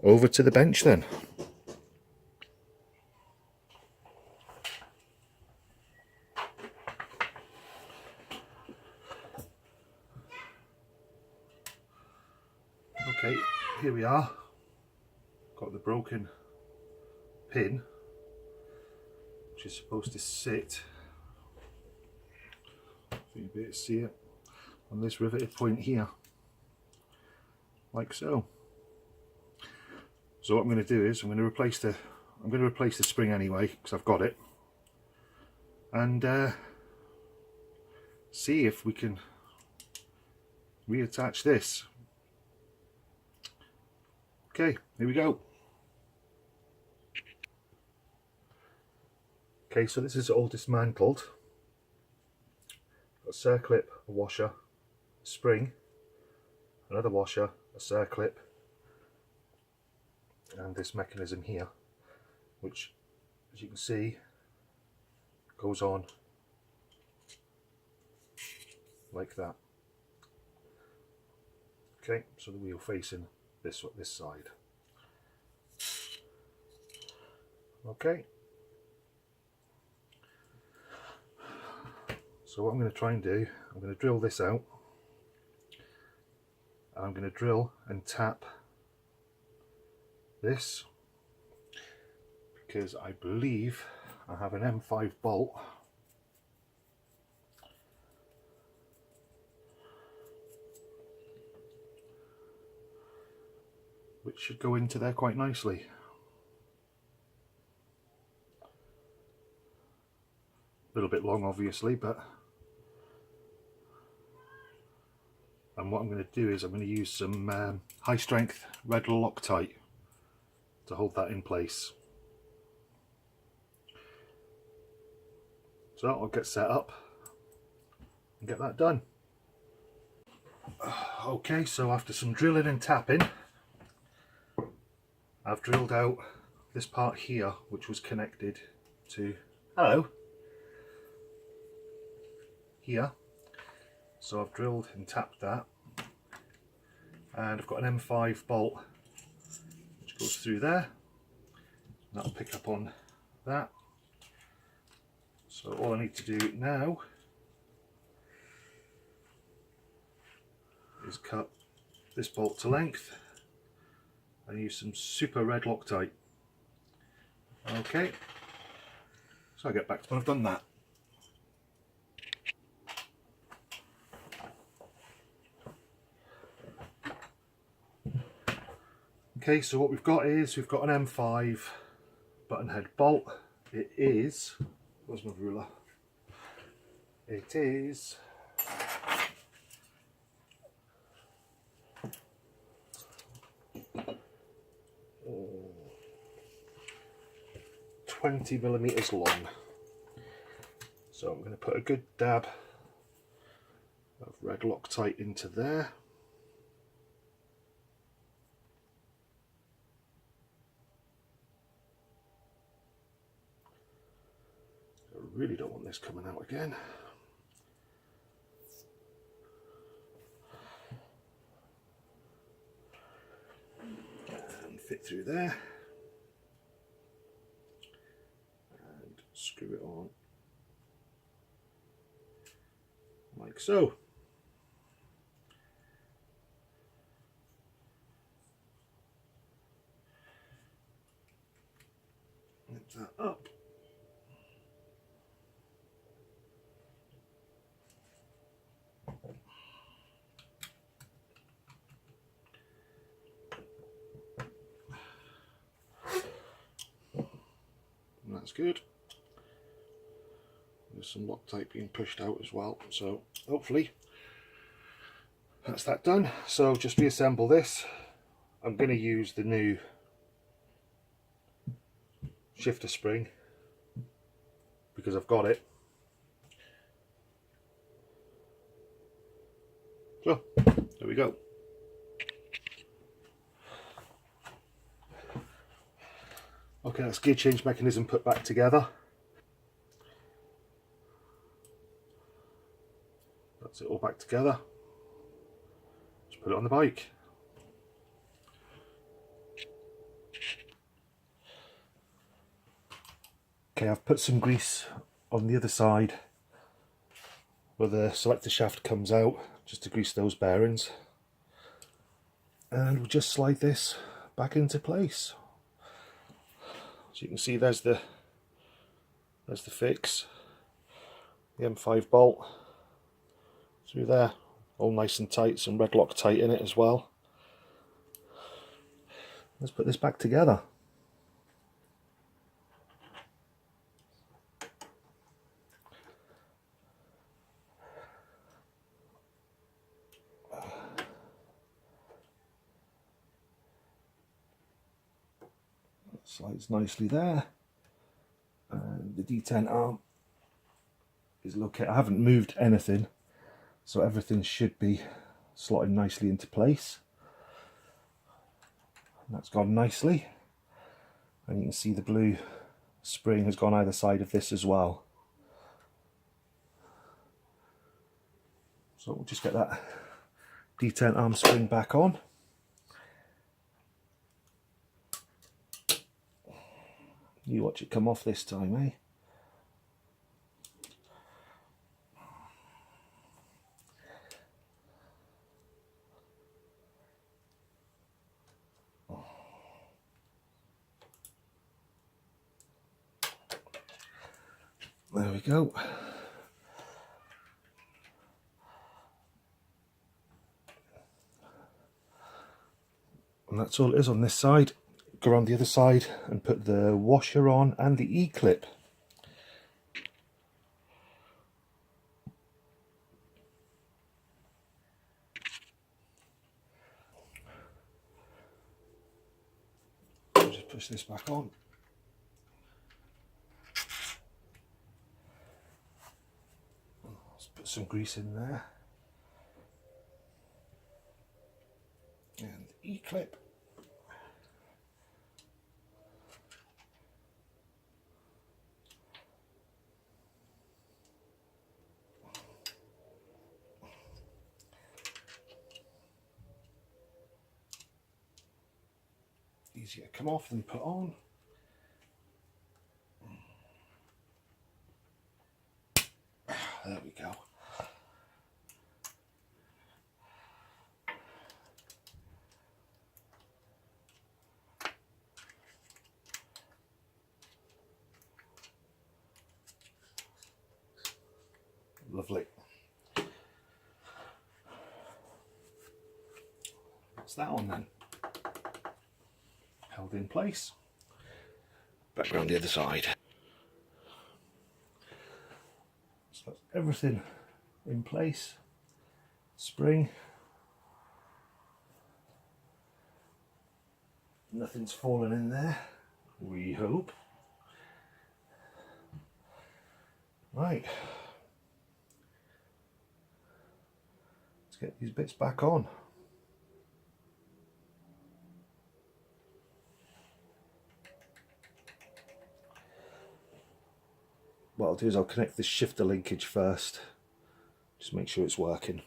over to the bench then. Okay, here we are. Got the broken pin, which is supposed to sit, so you'll be able to see it, on this riveted point here, like so. So what I'm going to do is I'm going to replace the spring anyway, because I've got it, and see if we can reattach this. Okay, here we go. Okay, so this is all dismantled. Got a circlip, a washer, a spring, another washer, a circlip, and this mechanism here, which, as you can see, goes on like that. Okay, so the wheel facing this side. Okay. So what I'm going to try and do, I'm going to drill this out, and I'm going to drill and tap this, because I believe I have an M5 bolt which should go into there quite nicely. A little bit long obviously, but and what I'm going to do is I'm going to use some high strength red Loctite to hold that in place. So I'll get set up and get that done. Okay, so after some drilling and tapping, I've drilled out this part here, which was connected to here. So I've drilled and tapped that, and I've got an M5 bolt which goes through there, and that'll pick up on that. So all I need to do now is cut this bolt to length and use some super red Loctite. Okay, so I'll get back to when I've done that. Okay, so what we've got is we've got an M5 button head bolt. It is, where's my ruler? It is 20mm long. So I'm going to put a good dab of red Loctite into there. I really don't want this coming out again. And fit through there. And screw it on like so. Lift that up. And that's good. There's some Loctite being pushed out as well, so hopefully that's that done. So just reassemble this. I'm going to use the new shifter spring because I've got it. So there we go. Okay, that's gear change mechanism put back together. That's it all back together. Just put it on the bike. Okay, I've put some grease on the other side where the selector shaft comes out, just to grease those bearings. And we'll just slide this back into place. So you can see there's the fix, the M5 bolt through there, all nice and tight, some red Loctite in it as well. Let's put this back together. Slides nicely there, and the D10 arm is located. I haven't moved anything, so everything should be slotted nicely into place. And that's gone nicely, and you can see the blue spring has gone either side of this as well. So we'll just get that D10 arm spring back on. You watch it come off this time, eh? There we go. And that's all it is on this side. Go around the other side and put the washer on and the E-clip. Just push this back on. Let's put some grease in there. And the E-clip. Easier to come off than put on. There we go. Lovely. That's that on then. Held in place. Back around the other side. So that's everything in place. Spring. Nothing's fallen in there, we hope. Right. Let's get these bits back on. What I'll do is I'll connect the shifter linkage first, just make sure it's working.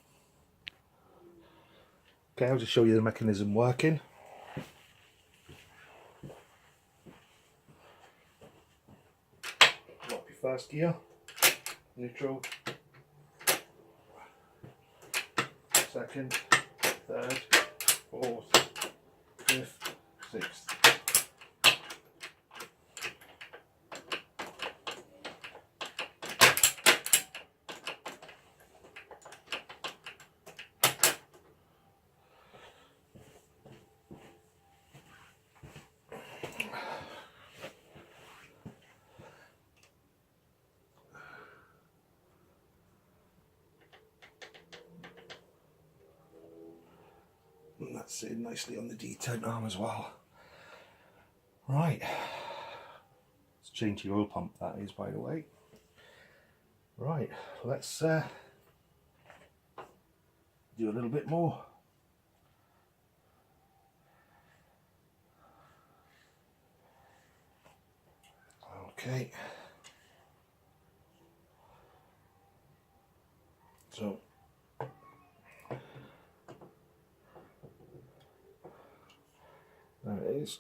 Okay, I'll just show you the mechanism working. Drop your first gear, neutral, second, third, fourth, fifth, sixth. And that's sitting nicely on the D10 arm as well. Right, let's change the oil pump, that is, by the way. Right, let's do a little bit more. Okay. So there it is.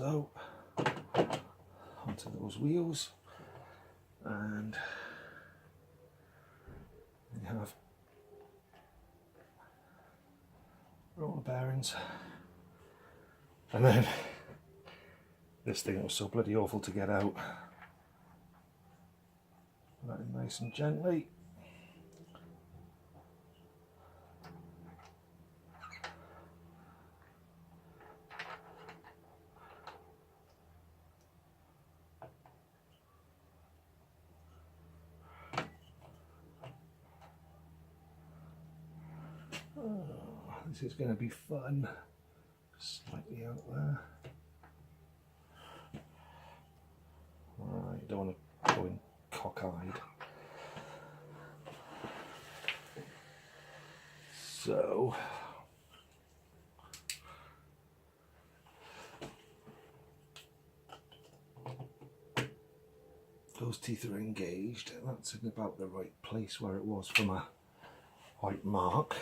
so onto those wheels, and you have roller bearings, and then this thing that was so bloody awful to get out, that in nice and gently. Oh, this is going to be fun. Slightly out there. Right, you don't want to go in cockeyed. So those teeth are engaged. That's in about the right place where it was for my white mark.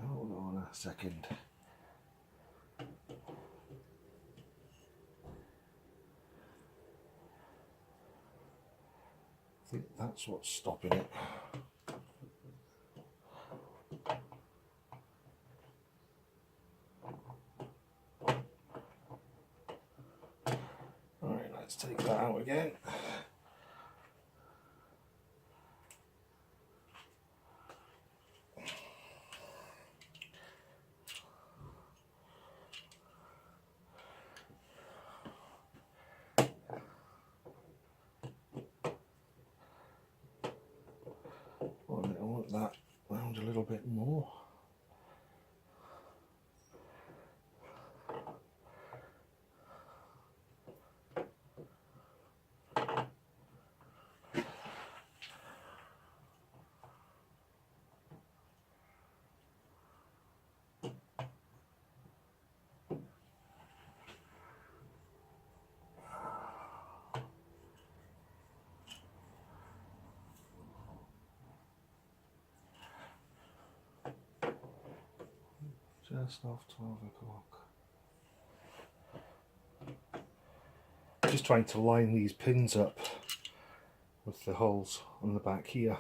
Hold on a second. I think that's what's stopping it. Alright, let's take that out again. I want that round a little bit more. Just off 12 o'clock. Just trying to line these pins up with the holes on the back here.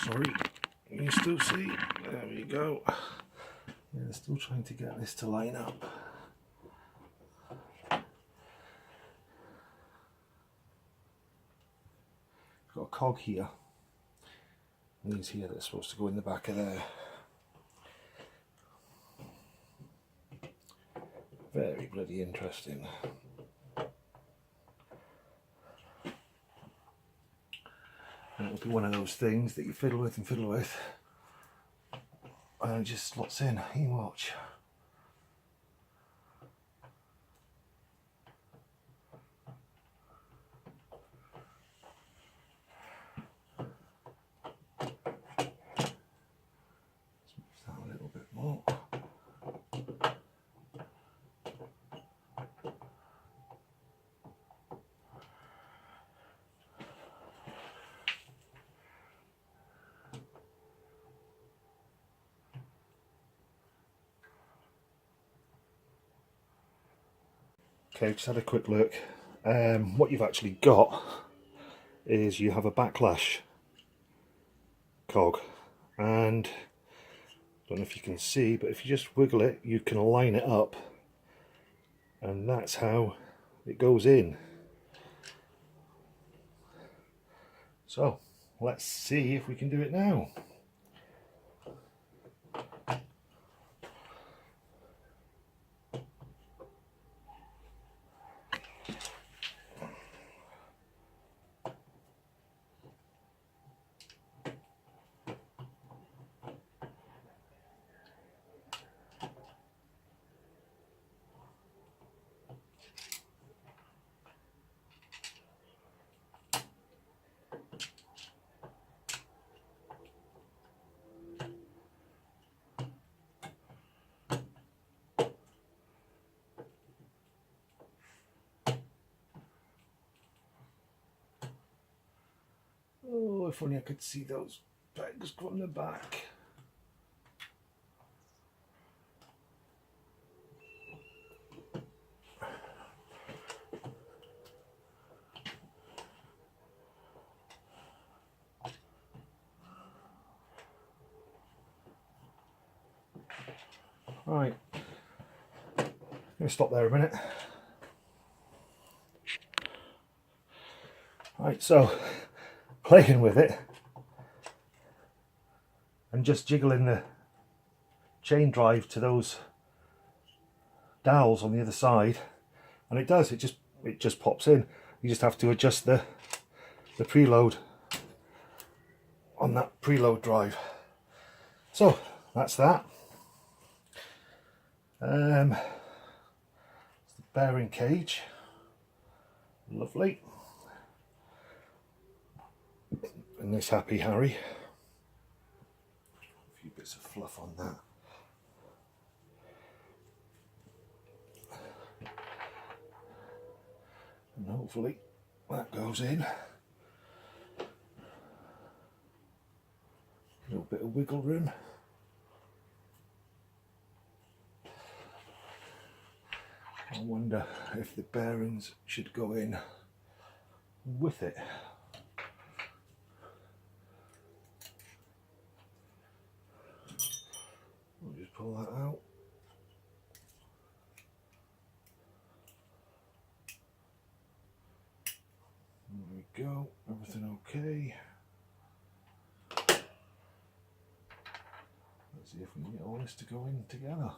Sorry, you can still see. There we go. Yeah, still trying to get this to line up. Got a cog here, and these here that are supposed to go in the back of there. Very bloody interesting. And it'll be one of those things that you fiddle with and fiddle with, and it just slots in. You watch. Let's move that a little bit more. Okay, just had a quick look, what you've actually got is you have a backlash cog, and I don't know if you can see, but if you just wiggle it you can line it up, and that's how it goes in. So let's see if we can do it now. Oh, if only I could see those pegs from the back. Right, I'm going to stop there a minute. Right, so playing with it and just jiggling the chain drive to those dowels on the other side, and it does, it just pops in. You just have to adjust the preload on that preload drive. So that's that. The bearing cage, lovely, and this Happy Harry, a few bits of fluff on that. And hopefully that goes in. A little bit of wiggle room. I wonder if the bearings should go in with it. We'll just pull that out. There we go, everything okay. Let's see if we can get all this to go in together.